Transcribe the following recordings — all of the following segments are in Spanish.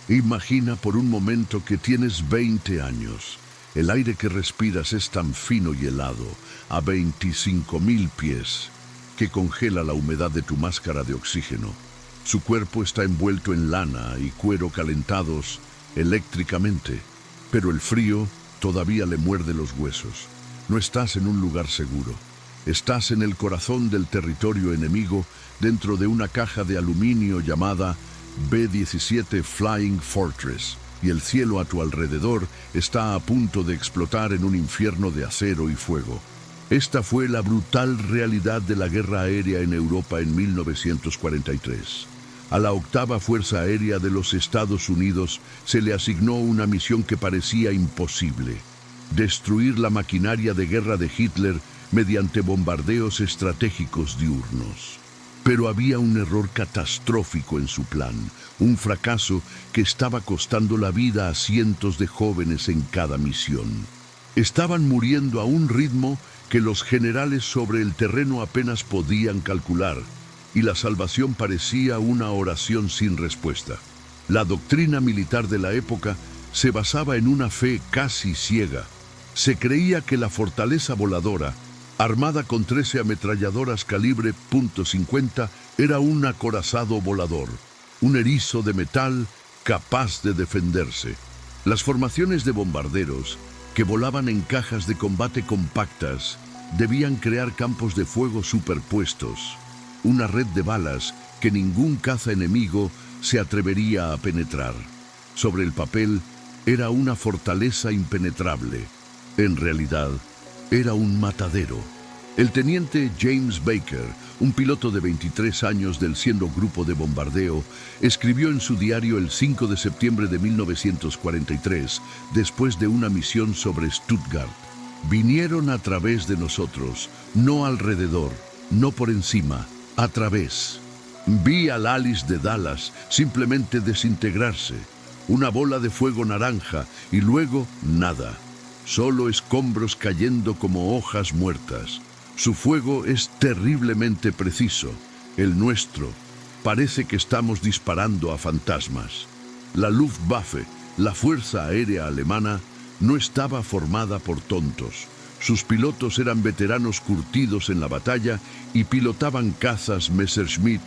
Imagina por un momento que tienes 20 años. El aire que respiras es tan fino y helado, a 25.000 pies, que congela la humedad de tu máscara de oxígeno. Su cuerpo está envuelto en lana y cuero calentados eléctricamente, pero el frío todavía le muerde los huesos. No estás en un lugar seguro. Estás en el corazón del territorio enemigo, dentro de una caja de aluminio llamada B-17 Flying Fortress, y el cielo a tu alrededor está a punto de explotar en un infierno de acero y fuego. Esta fue la brutal realidad de la guerra aérea en Europa en 1943. A la octava Fuerza Aérea de los Estados Unidos se le asignó una misión que parecía imposible: destruir la maquinaria de guerra de Hitler mediante bombardeos estratégicos diurnos. Pero había un error catastrófico en su plan, un fracaso que estaba costando la vida a cientos de jóvenes en cada misión. Estaban muriendo a un ritmo que los generales sobre el terreno apenas podían calcular, y la salvación parecía una oración sin respuesta. La doctrina militar de la época se basaba en una fe casi ciega. Se creía que la fortaleza voladora, armada con 13 ametralladoras calibre .50, era un acorazado volador, un erizo de metal capaz de defenderse. Las formaciones de bombarderos, que volaban en cajas de combate compactas, debían crear campos de fuego superpuestos, una red de balas que ningún caza enemigo se atrevería a penetrar. Sobre el papel, era una fortaleza impenetrable. En realidad, era un matadero. El teniente James Baker, un piloto de 23 años del 100 Grupo de Bombardeo, escribió en su diario el 5 de septiembre de 1943, después de una misión sobre Stuttgart: vinieron a través de nosotros, no alrededor, no por encima, a través. Vi al Alice de Dallas simplemente desintegrarse, una bola de fuego naranja, y luego nada. Solo escombros cayendo como hojas muertas. Su fuego es terriblemente preciso. El nuestro, parece que estamos disparando a fantasmas. La Luftwaffe, la Fuerza Aérea Alemana, no estaba formada por tontos. Sus pilotos eran veteranos curtidos en la batalla y pilotaban cazas Messerschmitt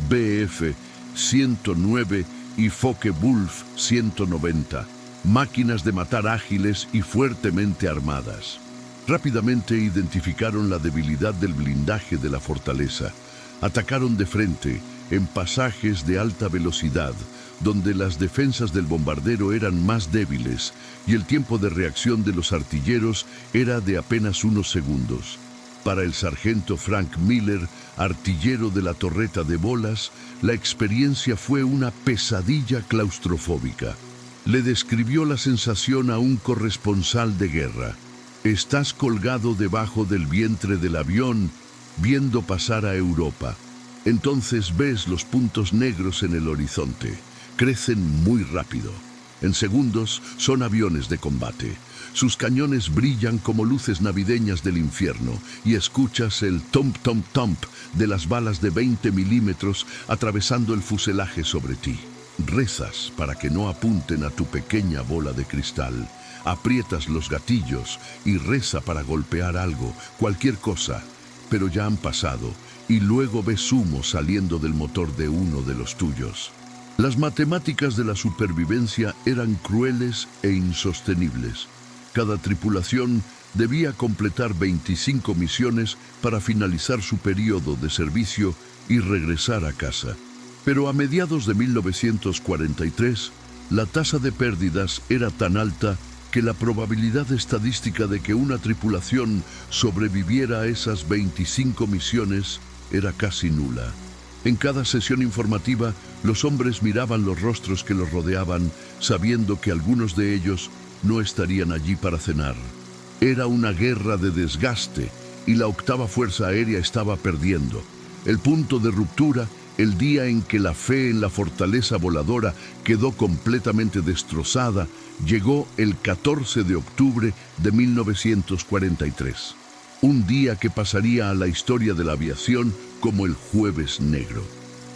Bf-109 y Focke-Wulf 190. Máquinas de matar ágiles y fuertemente armadas. Rápidamente identificaron la debilidad del blindaje de la fortaleza. Atacaron de frente, en pasajes de alta velocidad, donde las defensas del bombardero eran más débiles y el tiempo de reacción de los artilleros era de apenas unos segundos. Para el sargento Frank Miller, artillero de la torreta de bolas, la experiencia fue una pesadilla claustrofóbica. Le describió la sensación a un corresponsal de guerra. Estás colgado debajo del vientre del avión, viendo pasar a Europa. Entonces ves los puntos negros en el horizonte. Crecen muy rápido. En segundos son aviones de combate. Sus cañones brillan como luces navideñas del infierno y escuchas el tomp-tomp-tomp de las balas de 20 milímetros atravesando el fuselaje sobre ti. Rezas para que no apunten a tu pequeña bola de cristal. Aprietas los gatillos y reza para golpear algo, cualquier cosa, pero ya han pasado y luego ves humo saliendo del motor de uno de los tuyos. Las matemáticas de la supervivencia eran crueles e insostenibles. Cada tripulación debía completar 25 misiones para finalizar su periodo de servicio y regresar a casa. Pero a mediados de 1943, la tasa de pérdidas era tan alta que la probabilidad estadística de que una tripulación sobreviviera a esas 25 misiones era casi nula. En cada sesión informativa, los hombres miraban los rostros que los rodeaban, sabiendo que algunos de ellos no estarían allí para cenar. Era una guerra de desgaste y la octava Fuerza Aérea estaba perdiendo. El punto de ruptura, el día en que la fe en la fortaleza voladora quedó completamente destrozada, llegó el 14 de octubre de 1943. Un día que pasaría a la historia de la aviación como el Jueves Negro.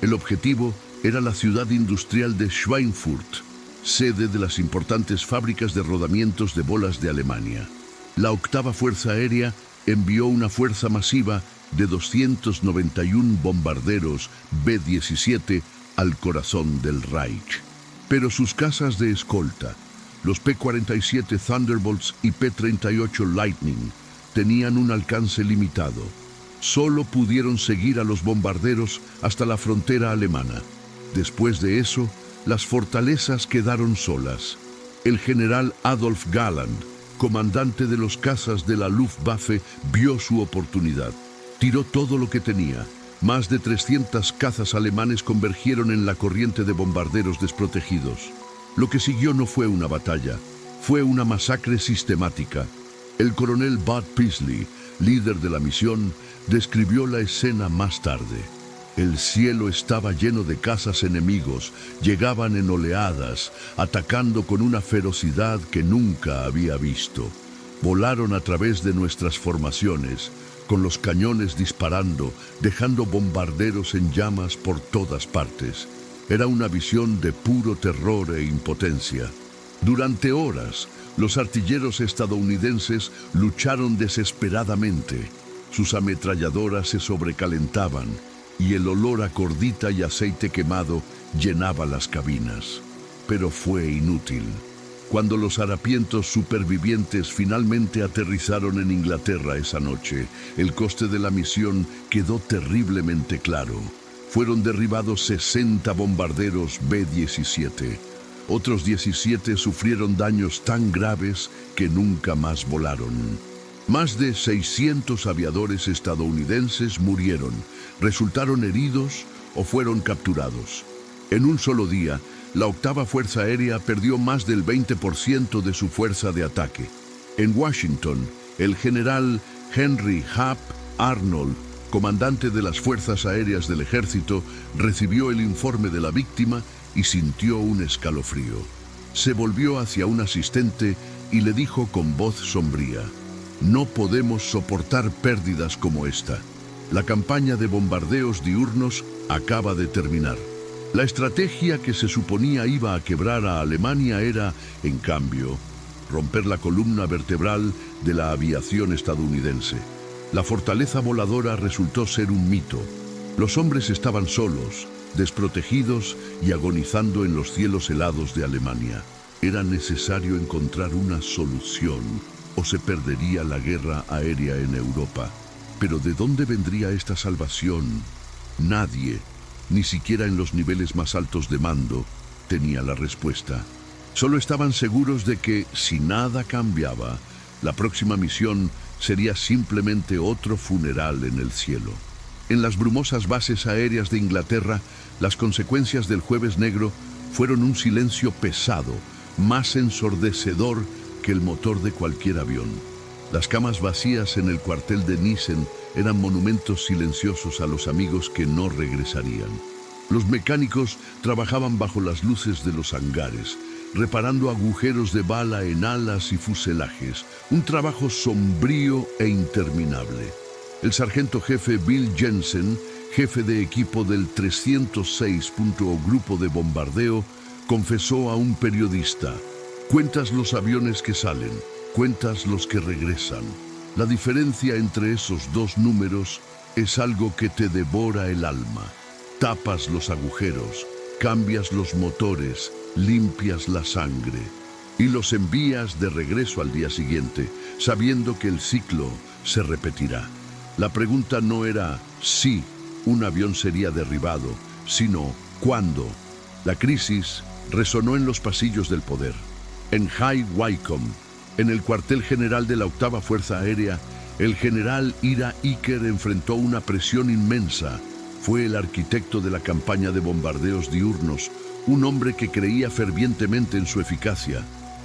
El objetivo era la ciudad industrial de Schweinfurt. sede de las importantes fábricas de rodamientos de bolas de Alemania. La octava Fuerza Aérea envió una fuerza masiva de 291 bombarderos B-17 al corazón del Reich. Pero sus cazas de escolta, los P-47 Thunderbolts y P-38 Lightning, tenían un alcance limitado. Solo pudieron seguir a los bombarderos hasta la frontera alemana. Después de eso, las fortalezas quedaron solas. El general Adolf Galland, comandante de los cazas de la Luftwaffe, vio su oportunidad. Tiró todo lo que tenía. Más de 300 cazas alemanes convergieron en la corriente de bombarderos desprotegidos. Lo que siguió no fue una batalla, fue una masacre sistemática. El coronel Bud Peasley, líder de la misión, describió la escena más tarde. El cielo estaba lleno de cazas enemigos, llegaban en oleadas, atacando con una ferocidad que nunca había visto. Volaron a través de nuestras formaciones, con los cañones disparando, dejando bombarderos en llamas por todas partes. Era una visión de puro terror e impotencia. Durante horas, los artilleros estadounidenses lucharon desesperadamente. Sus ametralladoras se sobrecalentaban y el olor a cordita y aceite quemado llenaba las cabinas. Pero fue inútil. Cuando los harapientos supervivientes finalmente aterrizaron en Inglaterra esa noche, el coste de la misión quedó terriblemente claro. Fueron derribados 60 bombarderos B-17. Otros 17 sufrieron daños tan graves que nunca más volaron. Más de 600 aviadores estadounidenses murieron, resultaron heridos o fueron capturados. En un solo día, la octava Fuerza Aérea perdió más del 20% de su fuerza de ataque. En Washington, el general Henry Hap Arnold, comandante de las Fuerzas Aéreas del Ejército, recibió el informe de la víctima y sintió un escalofrío. Se volvió hacia un asistente y le dijo con voz sombría: «No podemos soportar pérdidas como esta. La campaña de bombardeos diurnos acaba de terminar». La estrategia que se suponía iba a quebrar a Alemania era, en cambio, romper la columna vertebral de la aviación estadounidense. La fortaleza voladora resultó ser un mito. Los hombres estaban solos, desprotegidos y agonizando en los cielos helados de Alemania. Era necesario encontrar una solución o se perdería la guerra aérea en Europa. Pero ¿de dónde vendría esta salvación? Nadie, ni siquiera en los niveles más altos de mando, tenía la respuesta. Solo estaban seguros de que, si nada cambiaba, la próxima misión sería simplemente otro funeral en el cielo. En las brumosas bases aéreas de Inglaterra, las consecuencias del Jueves Negro fueron un silencio pesado, más ensordecedor que el motor de cualquier avión. Las camas vacías en el cuartel de Nissen eran monumentos silenciosos a los amigos que no regresarían. Los mecánicos trabajaban bajo las luces de los hangares, reparando agujeros de bala en alas y fuselajes, un trabajo sombrío e interminable. El sargento jefe Bill Jensen, jefe de equipo del 306. Grupo de bombardeo, confesó a un periodista: «Cuentas los aviones que salen, cuentas los que regresan. La diferencia entre esos dos números es algo que te devora el alma. Tapas los agujeros, cambias los motores, limpias la sangre y los envías de regreso al día siguiente, sabiendo que el ciclo se repetirá». La pregunta no era si un avión sería derribado, sino cuándo. La crisis resonó en los pasillos del poder. En High Wycombe, en el cuartel general de la octava Fuerza Aérea, el general Ira Iker enfrentó una presión inmensa. Fue el arquitecto de la campaña de bombardeos diurnos, un hombre que creía fervientemente en su eficacia.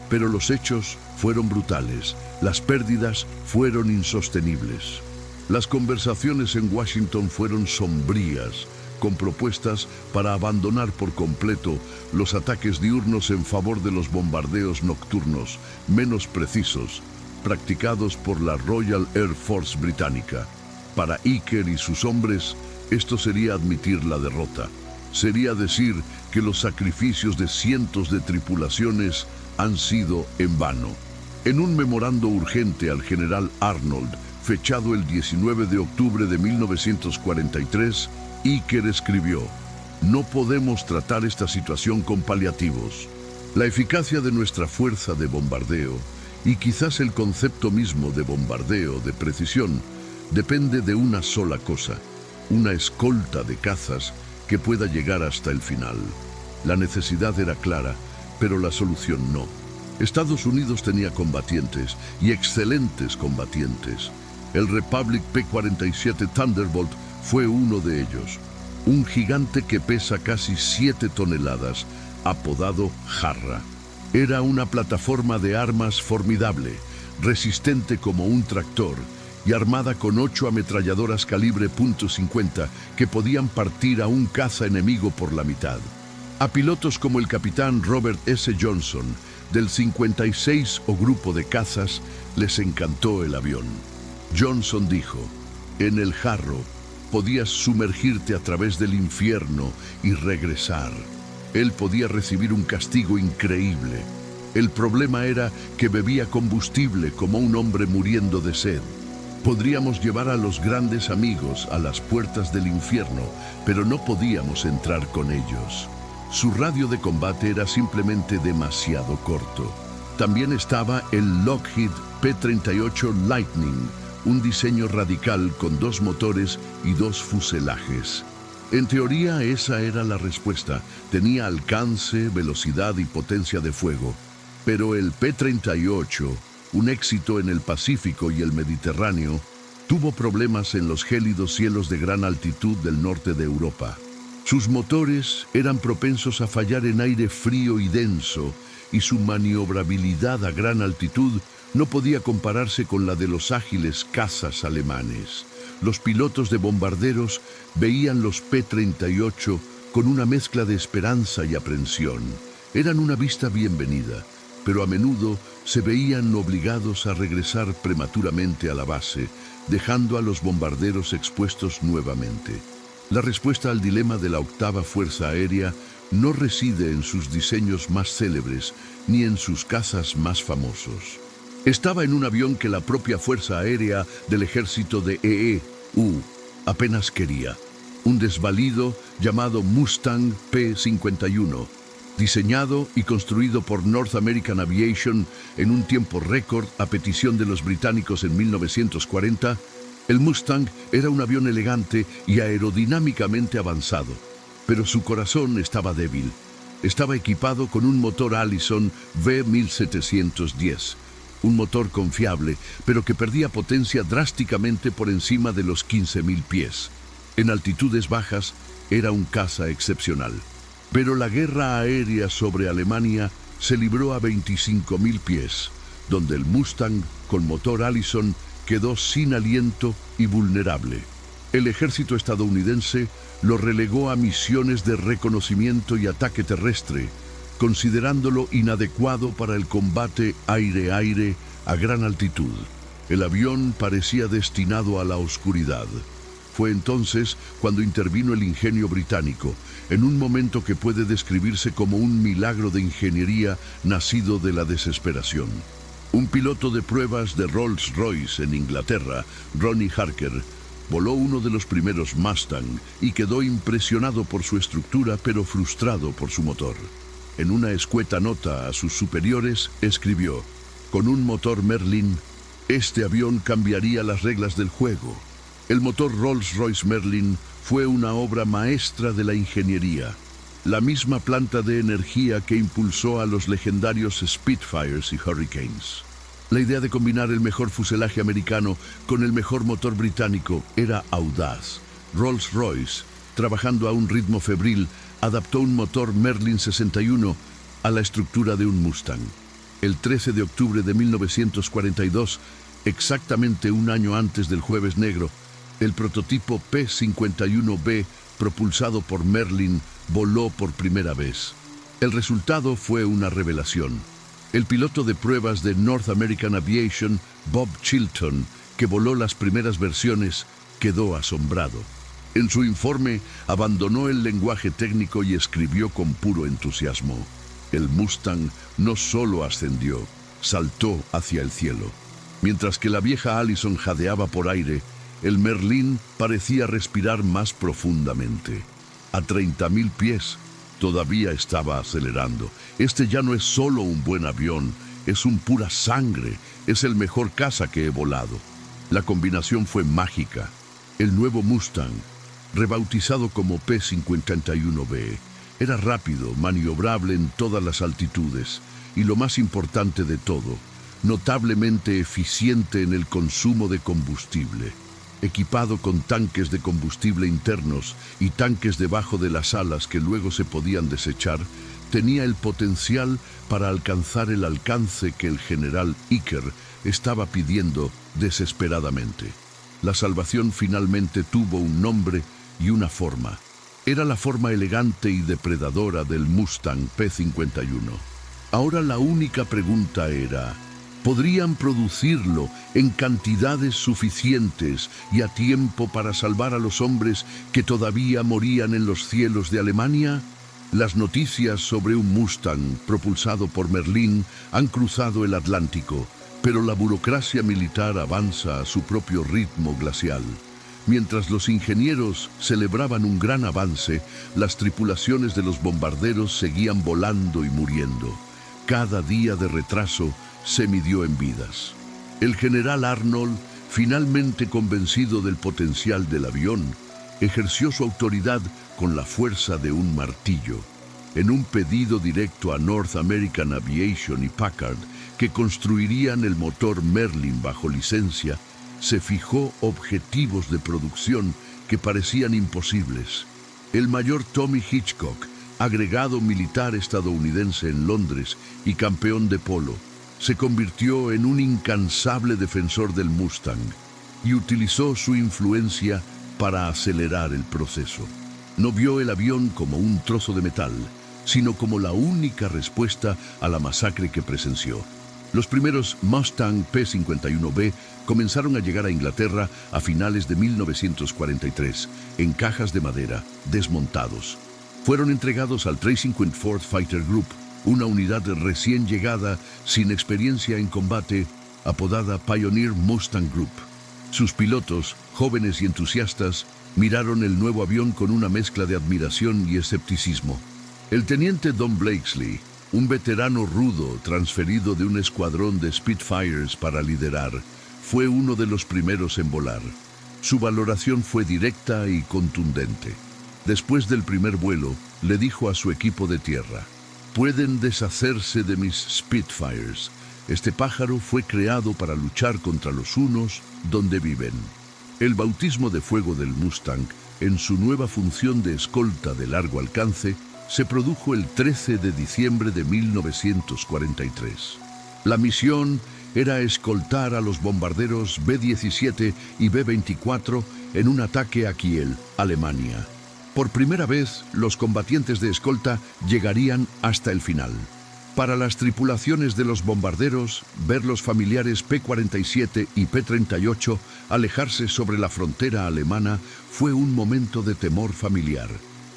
Pero los hechos fueron brutales, las pérdidas fueron insostenibles. Las conversaciones en Washington fueron sombrías, con propuestas para abandonar por completo los ataques diurnos en favor de los bombardeos nocturnos, menos precisos, practicados por la Royal Air Force británica. Para Iker y sus hombres, esto sería admitir la derrota. Sería decir que los sacrificios de cientos de tripulaciones han sido en vano. En un memorando urgente al general Arnold, fechado el 19 de octubre de 1943, Iker escribió: "No podemos tratar esta situación con paliativos. La eficacia de nuestra fuerza de bombardeo, y quizás el concepto mismo de bombardeo de precisión, depende de una sola cosa: una escolta de cazas que pueda llegar hasta el final". La necesidad era clara, pero la solución no. Estados Unidos tenía combatientes, y excelentes combatientes. El Republic P-47 Thunderbolt fue uno de ellos. Un gigante que pesa casi 7 toneladas, apodado Jarra. Era una plataforma de armas formidable, resistente como un tractor, y armada con 8 ametralladoras calibre .50 que podían partir a un caza enemigo por la mitad. A pilotos como el capitán Robert S. Johnson, del 56 o grupo de cazas, les encantó el avión. Johnson dijo: "En el Jarro podías sumergirte a través del infierno y regresar". Él podía recibir un castigo increíble. El problema era que bebía combustible como un hombre muriendo de sed. Podríamos llevar a los grandes amigos a las puertas del infierno, pero no podíamos entrar con ellos. Su radio de combate era simplemente demasiado corto. También estaba el Lockheed P-38 Lightning, un diseño radical con 2 motores y 2 fuselajes. En teoría, esa era la respuesta. Tenía alcance, velocidad y potencia de fuego. Pero el P-38, un éxito en el Pacífico y el Mediterráneo, tuvo problemas en los gélidos cielos de gran altitud del norte de Europa. Sus motores eran propensos a fallar en aire frío y denso, y su maniobrabilidad a gran altitud no podía compararse con la de los ágiles cazas alemanes. Los pilotos de bombarderos veían los P-38 con una mezcla de esperanza y aprensión. Eran una vista bienvenida, pero a menudo se veían obligados a regresar prematuramente a la base, dejando a los bombarderos expuestos nuevamente. La respuesta al dilema de la octava Fuerza Aérea no reside en sus diseños más célebres ni en sus cazas más famosos. Estaba en un avión que la propia Fuerza Aérea del Ejército de EEU apenas quería: un desvalido llamado Mustang P-51. Diseñado y construido por North American Aviation en un tiempo récord a petición de los británicos en 1940, el Mustang era un avión elegante y aerodinámicamente avanzado, pero su corazón estaba débil. Estaba equipado con un motor Allison V1710, un motor confiable, pero que perdía potencia drásticamente por encima de los 15.000 pies. En altitudes bajas, era un caza excepcional. Pero la guerra aérea sobre Alemania se libró a 25.000 pies, donde el Mustang, con motor Allison, quedó sin aliento y vulnerable. El ejército estadounidense lo relegó a misiones de reconocimiento y ataque terrestre, considerándolo inadecuado para el combate aire-aire a gran altitud. El avión parecía destinado a la oscuridad. Fue entonces cuando intervino el ingenio británico, en un momento que puede describirse como un milagro de ingeniería nacido de la desesperación. Un piloto de pruebas de Rolls-Royce en Inglaterra, Ronnie Harker, voló uno de los primeros Mustang y quedó impresionado por su estructura, pero frustrado por su motor. En una escueta nota a sus superiores, escribió: "Con un motor Merlin, este avión cambiaría las reglas del juego". El motor Rolls-Royce Merlin fue una obra maestra de la ingeniería, la misma planta de energía que impulsó a los legendarios Spitfires y Hurricanes. La idea de combinar el mejor fuselaje americano con el mejor motor británico era audaz. Rolls-Royce, trabajando a un ritmo febril, adaptó un motor Merlin 61 a la estructura de un Mustang. El 13 de octubre de 1942, exactamente un año antes del Jueves Negro, el prototipo P-51B, propulsado por Merlin, voló por primera vez. El resultado fue una revelación. El piloto de pruebas de North American Aviation, Bob Chilton, que voló las primeras versiones, quedó asombrado. En su informe, abandonó el lenguaje técnico y escribió con puro entusiasmo. El Mustang no solo ascendió, saltó hacia el cielo. Mientras que la vieja Allison jadeaba por aire, el Merlin parecía respirar más profundamente. A 30.000 pies, todavía estaba acelerando. Este ya no es solo un buen avión, es un pura sangre, es el mejor caza que he volado. La combinación fue mágica. El nuevo Mustang, rebautizado como P-51B, era rápido, maniobrable en todas las altitudes y, lo más importante de todo, notablemente eficiente en el consumo de combustible. Equipado con tanques de combustible internos y tanques debajo de las alas que luego se podían desechar, tenía el potencial para alcanzar el alcance que el general Iker estaba pidiendo desesperadamente. La salvación finalmente tuvo un nombre y una forma. Era la forma elegante y depredadora del Mustang P-51. Ahora la única pregunta era: ¿podrían producirlo en cantidades suficientes y a tiempo para salvar a los hombres que todavía morían en los cielos de Alemania? Las noticias sobre un Mustang propulsado por Merlin han cruzado el Atlántico, pero la burocracia militar avanza a su propio ritmo glacial. Mientras los ingenieros celebraban un gran avance, las tripulaciones de los bombarderos seguían volando y muriendo. Cada día de retraso se midió en vidas. El general Arnold, finalmente convencido del potencial del avión, ejerció su autoridad con la fuerza de un martillo. En un pedido directo a North American Aviation y Packard, que construirían el motor Merlin bajo licencia, se fijó objetivos de producción que parecían imposibles. El mayor Tommy Hitchcock, agregado militar estadounidense en Londres y campeón de polo, se convirtió en un incansable defensor del Mustang y utilizó su influencia para acelerar el proceso. No vio el avión como un trozo de metal, sino como la única respuesta a la masacre que presenció. Los primeros Mustang P-51B comenzaron a llegar a Inglaterra a finales de 1943, en cajas de madera, desmontados. Fueron entregados al 354th Fighter Group, una unidad recién llegada, sin experiencia en combate, apodada Pioneer Mustang Group. Sus pilotos, jóvenes y entusiastas, miraron el nuevo avión con una mezcla de admiración y escepticismo. El teniente Don Blakesley, un veterano rudo transferido de un escuadrón de Spitfires para liderar, fue uno de los primeros en volar. Su valoración fue directa y contundente. Después del primer vuelo, le dijo a su equipo de tierra: «Pueden deshacerse de mis Spitfires. Este pájaro fue creado para luchar contra los hunos donde viven». El bautismo de fuego del Mustang, en su nueva función de escolta de largo alcance, se produjo el 13 de diciembre de 1943. La misión era escoltar a los bombarderos B-17 y B-24 en un ataque a Kiel, Alemania. Por primera vez, los combatientes de escolta llegarían hasta el final. Para las tripulaciones de los bombarderos, ver los familiares P-47 y P-38 alejarse sobre la frontera alemana fue un momento de temor familiar.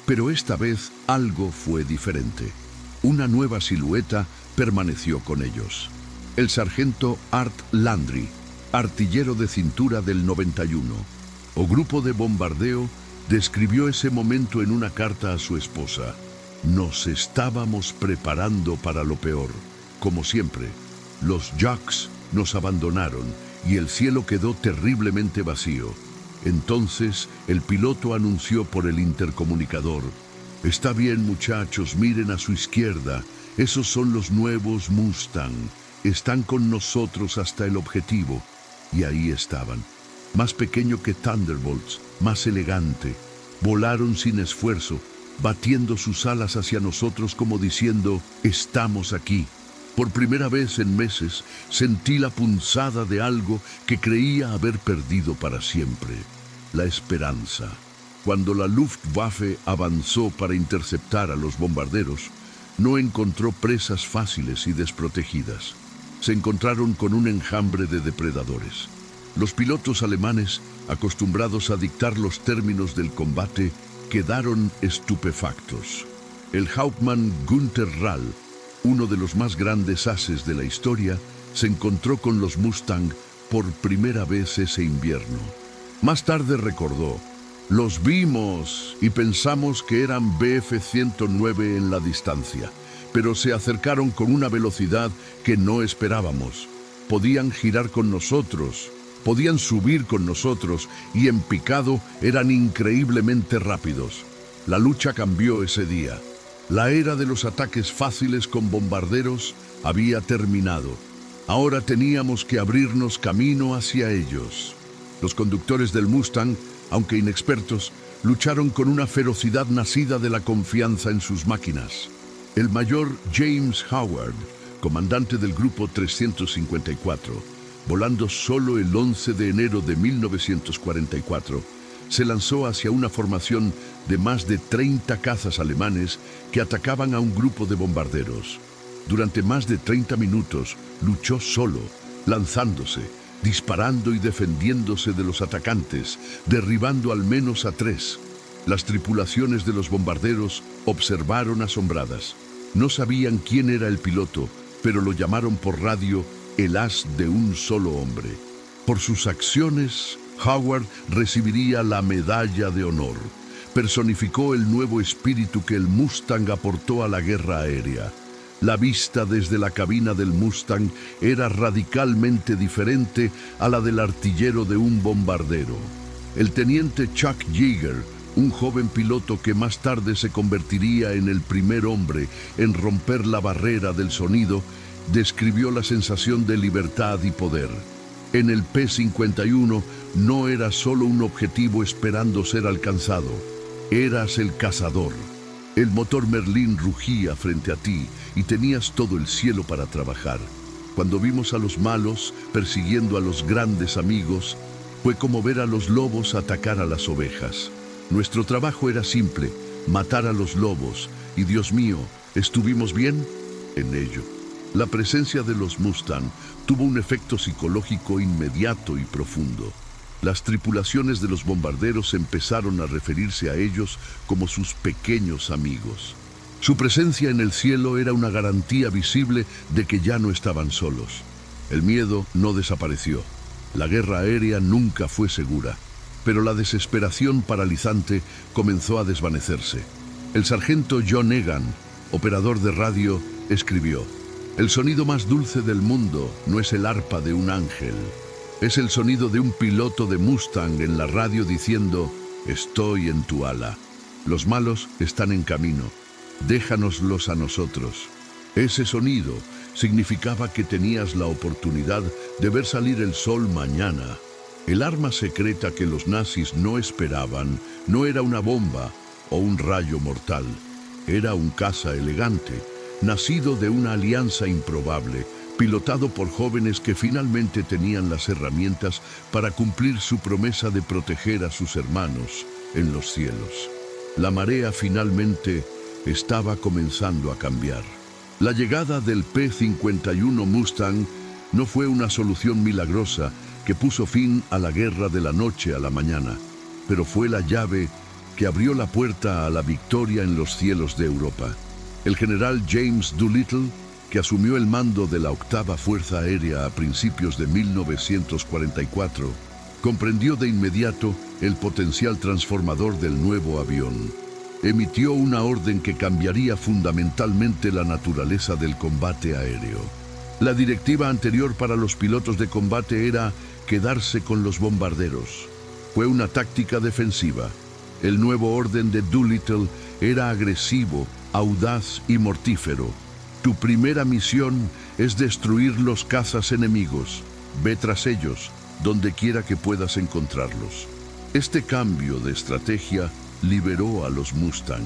Pero esta vez algo fue diferente. Una nueva silueta permaneció con ellos. El sargento Art Landry, artillero de cintura del 91, o grupo de bombardeo, describió ese momento en una carta a su esposa. Nos estábamos preparando para lo peor. Como siempre, los Jacks nos abandonaron y el cielo quedó terriblemente vacío. Entonces, el piloto anunció por el intercomunicador: «Está bien, muchachos, miren a su izquierda. Esos son los nuevos Mustang. Están con nosotros hasta el objetivo». Y ahí estaban. Más pequeño que Thunderbolts, más elegante. Volaron sin esfuerzo, batiendo sus alas hacia nosotros como diciendo: «Estamos aquí». Por primera vez en meses sentí la punzada de algo que creía haber perdido para siempre: la esperanza. Cuando la Luftwaffe avanzó para interceptar a los bombarderos, no encontró presas fáciles y desprotegidas. Se encontraron con un enjambre de depredadores. Los pilotos alemanes, acostumbrados a dictar los términos del combate, quedaron estupefactos. El Hauptmann Günther Rall, uno de los más grandes ases de la historia, se encontró con los Mustang por primera vez ese invierno. Más tarde recordó: los vimos y pensamos que eran Bf-109 en la distancia, pero se acercaron con una velocidad que no esperábamos. Podían girar con nosotros, podían subir con nosotros y en picado eran increíblemente rápidos. La lucha cambió ese día. La era de los ataques fáciles con bombarderos había terminado. Ahora teníamos que abrirnos camino hacia ellos. Los conductores del Mustang, aunque inexpertos, lucharon con una ferocidad nacida de la confianza en sus máquinas. El mayor James Howard, comandante del Grupo 354, volando solo el 11 de enero de 1944, se lanzó hacia una formación de más de 30 cazas alemanes que atacaban a un grupo de bombarderos. Durante más de 30 minutos luchó solo, lanzándose, disparando y defendiéndose de los atacantes, derribando al menos a 3. Las tripulaciones de los bombarderos observaron asombradas. No sabían quién era el piloto, pero lo llamaron por radio el as de un solo hombre. Por sus acciones, Howard recibiría la Medalla de Honor. Personificó el nuevo espíritu que el Mustang aportó a la guerra aérea. La vista desde la cabina del Mustang era radicalmente diferente a la del artillero de un bombardero. El teniente Chuck Yeager, un joven piloto que más tarde se convertiría en el primer hombre en romper la barrera del sonido, describió la sensación de libertad y poder. En el P-51 no era solo un objetivo esperando ser alcanzado, eras el cazador. El motor Merlin rugía frente a ti y tenías todo el cielo para trabajar. Cuando vimos a los malos persiguiendo a los grandes amigos, fue como ver a los lobos atacar a las ovejas. Nuestro trabajo era simple: matar a los lobos, y Dios mío, ¿estuvimos bien? En ello. La presencia de los Mustang tuvo un efecto psicológico inmediato y profundo. Las tripulaciones de los bombarderos empezaron a referirse a ellos como sus pequeños amigos. Su presencia en el cielo era una garantía visible de que ya no estaban solos. El miedo no desapareció. La guerra aérea nunca fue segura, pero la desesperación paralizante comenzó a desvanecerse. El sargento John Egan, operador de radio, escribió: el sonido más dulce del mundo no es el arpa de un ángel. Es el sonido de un piloto de Mustang en la radio diciendo: estoy en tu ala. Los malos están en camino. Déjanoslos a nosotros. Ese sonido significaba que tenías la oportunidad de ver salir el sol mañana. El arma secreta que los nazis no esperaban no era una bomba o un rayo mortal. Era un caza elegante, nacido de una alianza improbable, pilotado por jóvenes que finalmente tenían las herramientas para cumplir su promesa de proteger a sus hermanos en los cielos. La marea finalmente estaba comenzando a cambiar. La llegada del P-51 Mustang no fue una solución milagrosa que puso fin a la guerra de la noche a la mañana, pero fue la llave que abrió la puerta a la victoria en los cielos de Europa. El general James Doolittle, que asumió el mando de la 8ª Fuerza Aérea a principios de 1944, comprendió de inmediato el potencial transformador del nuevo avión. Emitió una orden que cambiaría fundamentalmente la naturaleza del combate aéreo. La directiva anterior para los pilotos de combate era quedarse con los bombarderos. Fue una táctica defensiva. El nuevo orden de Doolittle era agresivo, audaz y mortífero. Tu primera misión es destruir los cazas enemigos. Ve tras ellos, donde quiera que puedas encontrarlos. Este cambio de estrategia liberó a los Mustang.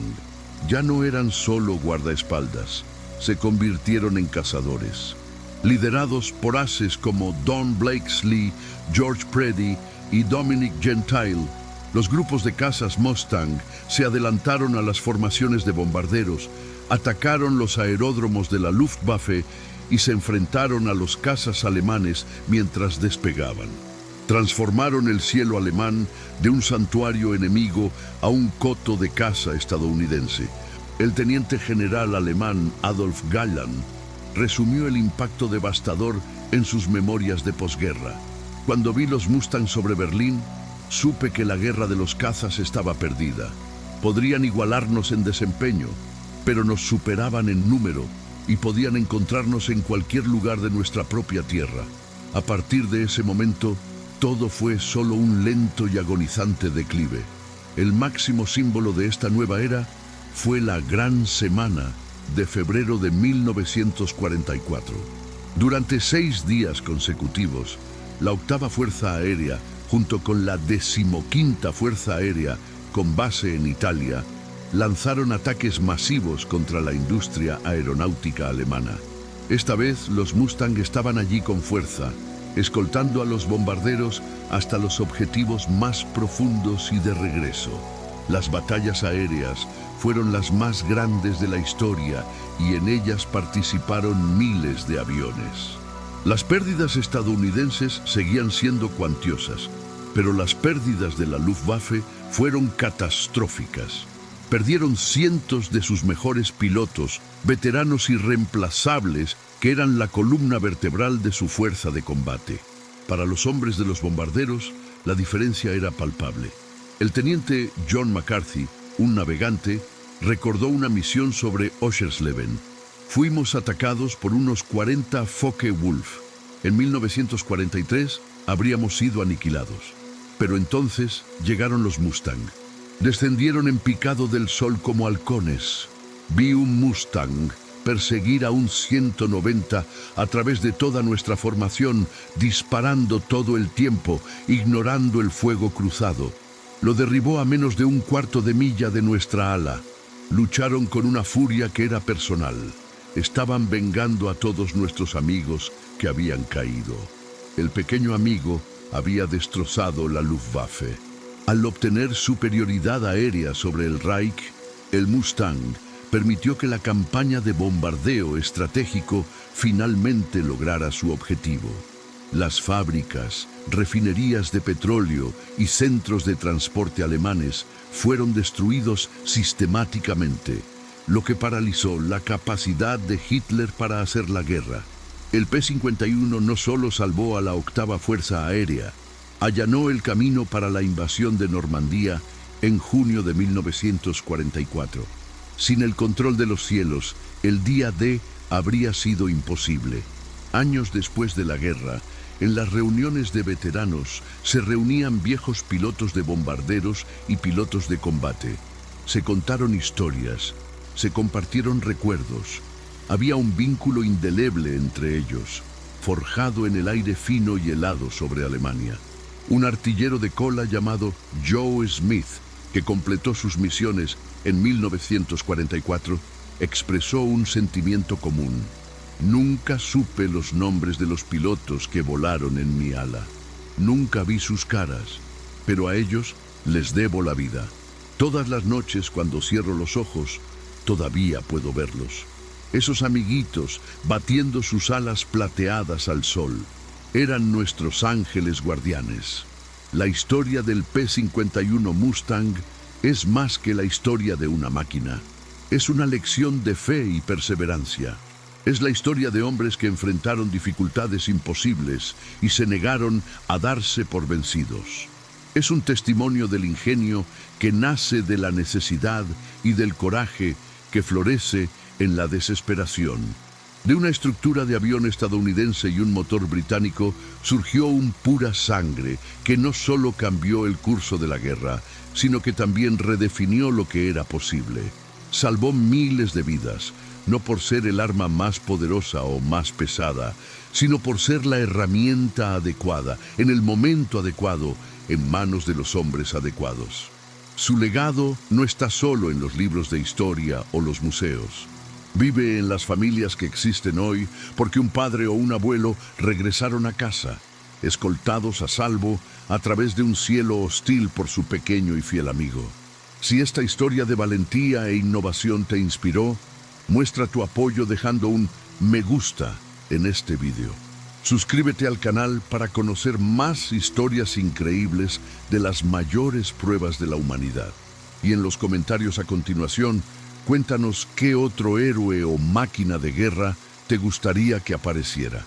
Ya no eran solo guardaespaldas, se convirtieron en cazadores. Liderados por ases como Don Blakesley, George Preddy y Dominic Gentile, los grupos de cazas Mustang se adelantaron a las formaciones de bombarderos, atacaron los aeródromos de la Luftwaffe y se enfrentaron a los cazas alemanes mientras despegaban. Transformaron el cielo alemán de un santuario enemigo a un coto de caza estadounidense. El teniente general alemán Adolf Galland resumió el impacto devastador en sus memorias de posguerra. Cuando vi los Mustang sobre Berlín, supe que la guerra de los cazas estaba perdida. Podrían igualarnos en desempeño, pero nos superaban en número y podían encontrarnos en cualquier lugar de nuestra propia tierra. A partir de ese momento, todo fue solo un lento y agonizante declive. El máximo símbolo de esta nueva era fue la Gran Semana de febrero de 1944. Durante 6 días consecutivos, la Octava Fuerza Aérea, junto con la 15ª Fuerza Aérea, con base en Italia, lanzaron ataques masivos contra la industria aeronáutica alemana. Esta vez los Mustang estaban allí con fuerza, escoltando a los bombarderos hasta los objetivos más profundos y de regreso. Las batallas aéreas fueron las más grandes de la historia y en ellas participaron miles de aviones. Las pérdidas estadounidenses seguían siendo cuantiosas, pero las pérdidas de la Luftwaffe fueron catastróficas. Perdieron cientos de sus mejores pilotos, veteranos irreemplazables que eran la columna vertebral de su fuerza de combate. Para los hombres de los bombarderos, la diferencia era palpable. El teniente John McCarthy, un navegante, recordó una misión sobre Oschersleben. Fuimos atacados por unos 40 Focke-Wulf. En 1943 habríamos sido aniquilados. Pero entonces llegaron los Mustang. Descendieron en picado del sol como halcones. Vi un Mustang perseguir a un 190 a través de toda nuestra formación, disparando todo el tiempo, ignorando el fuego cruzado. Lo derribó a menos de un cuarto de milla de nuestra ala. Lucharon con una furia que era personal. Estaban vengando a todos nuestros amigos que habían caído. El pequeño amigo había destrozado la Luftwaffe. Al obtener superioridad aérea sobre el Reich, el Mustang permitió que la campaña de bombardeo estratégico finalmente lograra su objetivo. Las fábricas, refinerías de petróleo y centros de transporte alemanes fueron destruidos sistemáticamente, lo que paralizó la capacidad de Hitler para hacer la guerra. El P-51 no solo salvó a la Octava Fuerza Aérea, allanó el camino para la invasión de Normandía en junio de 1944. Sin el control de los cielos, el día D habría sido imposible. Años después de la guerra, en las reuniones de veteranos se reunían viejos pilotos de bombarderos y pilotos de combate. Se contaron historias, se compartieron recuerdos. Había un vínculo indeleble entre ellos, forjado en el aire fino y helado sobre Alemania. Un artillero de cola llamado Joe Smith, que completó sus misiones en 1944, expresó un sentimiento común. Nunca supe los nombres de los pilotos que volaron en mi ala. Nunca vi sus caras, pero a ellos les debo la vida. Todas las noches cuando cierro los ojos, todavía puedo verlos. Esos amiguitos batiendo sus alas plateadas al sol. Eran nuestros ángeles guardianes. La historia del P-51 Mustang es más que la historia de una máquina. Es una lección de fe y perseverancia. Es la historia de hombres que enfrentaron dificultades imposibles y se negaron a darse por vencidos. Es un testimonio del ingenio que nace de la necesidad y del coraje que florece en la desesperación. De una estructura de avión estadounidense y un motor británico surgió un pura sangre que no solo cambió el curso de la guerra, sino que también redefinió lo que era posible. Salvó miles de vidas, no por ser el arma más poderosa o más pesada, sino por ser la herramienta adecuada, en el momento adecuado, en manos de los hombres adecuados. Su legado no está solo en los libros de historia o los museos. Vive en las familias que existen hoy porque un padre o un abuelo regresaron a casa, escoltados a salvo a través de un cielo hostil por su pequeño y fiel amigo. Si esta historia de valentía e innovación te inspiró, muestra tu apoyo dejando un me gusta en este video. Suscríbete al canal para conocer más historias increíbles de las mayores pruebas de la humanidad. Y en los comentarios a continuación, cuéntanos qué otro héroe o máquina de guerra te gustaría que apareciera.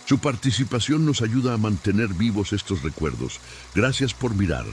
Su participación nos ayuda a mantener vivos estos recuerdos. Gracias por mirar.